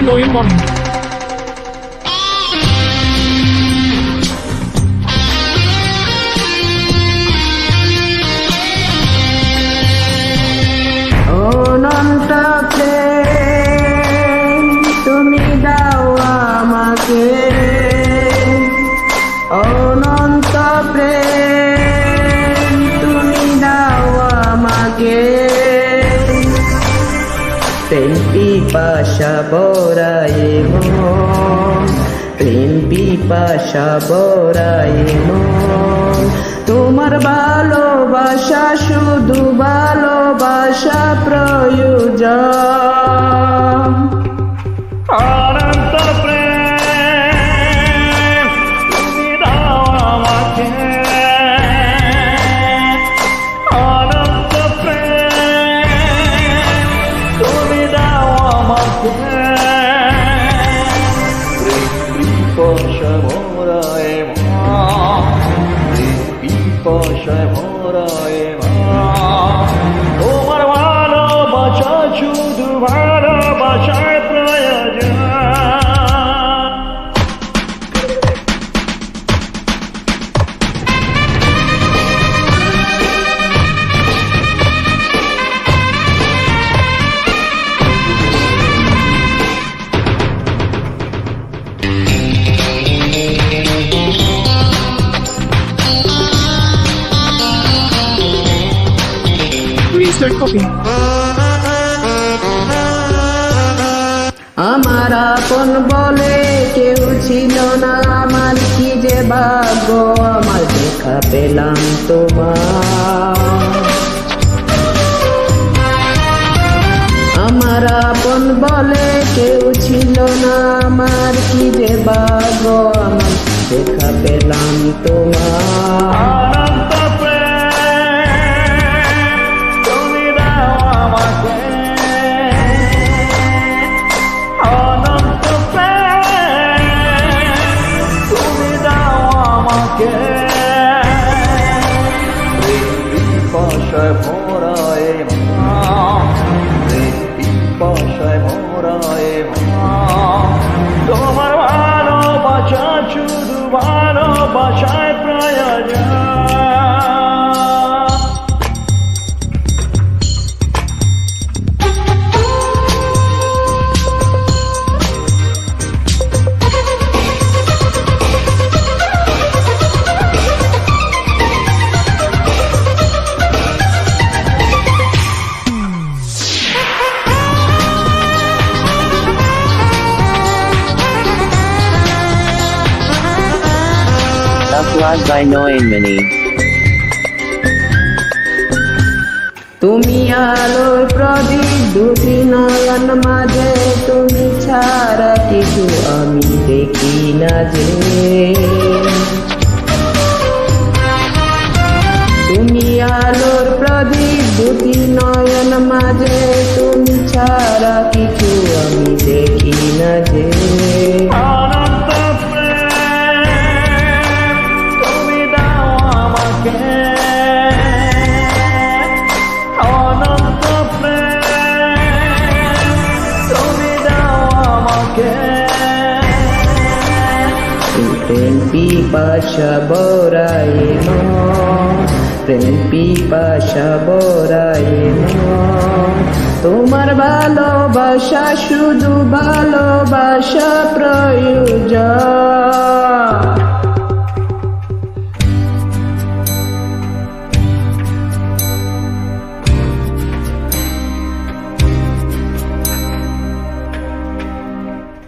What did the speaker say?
নই মন। অনন্ত প্রেম তুমি দাও আমাকে, অনন্ত প্রেম তুমি দাও আমাকে, প্রেম পিপাসা বরায়ে মন, প্রেম পিপাসা বরায়ে মন, তোমার ভালোবাসা শুধু ভালোবাসা প্রয়োজন। অনন্ত প্রেম তুমি দাও আমাকে, অনন্ত প্রেম তুমি দাও আমাকে, পিপাসায় ভরায় মন, পিপাসায় ভরায় মন, তোমার ভালোবাসা শুধু ভালোবাসায় প্রয়োজন। Restart copy. আমার আপন বলে কেউ ছিল না, আমার কি যে ভাগ্য আমার দেখা পেলাম তোমার। আমার আপন বলে কেউ ছিল না, আমার কি যে ভাগ্য আমার দেখা পেলাম তোমার। অনন্ত প্রেম তুমি দাও আমাকে, অনন্ত প্রেম তুমি দাও আমাকে, পিপাসায় ভরায় মন, পিপাসায় ভরায় মন, তোমার ভালোবাসা শুধু ভালোবাসায় প্রয়োজন। Upload by Noin Mini. তুমি আলোর প্রদীপ দুটি নয়ন মাঝে, তুমি ছাড়া কিছু আমি দেখি না যে। তুমি আলোর প্রদীপ দুটি নয়ন মাঝে, তুমি ছাড়া কিছু আমি দেখি না যে। অনন্ত প্রেম তুমি দাও আমাকে, অনন্ত প্রেম তুমি দাও আমাকে, প্রেম পিপাসা বরায়ে মন, প্রেম পিপাসা বরায়ে মন, তোমার ভালোবাসা শুধু ভালোবাসা প্রয়োজন।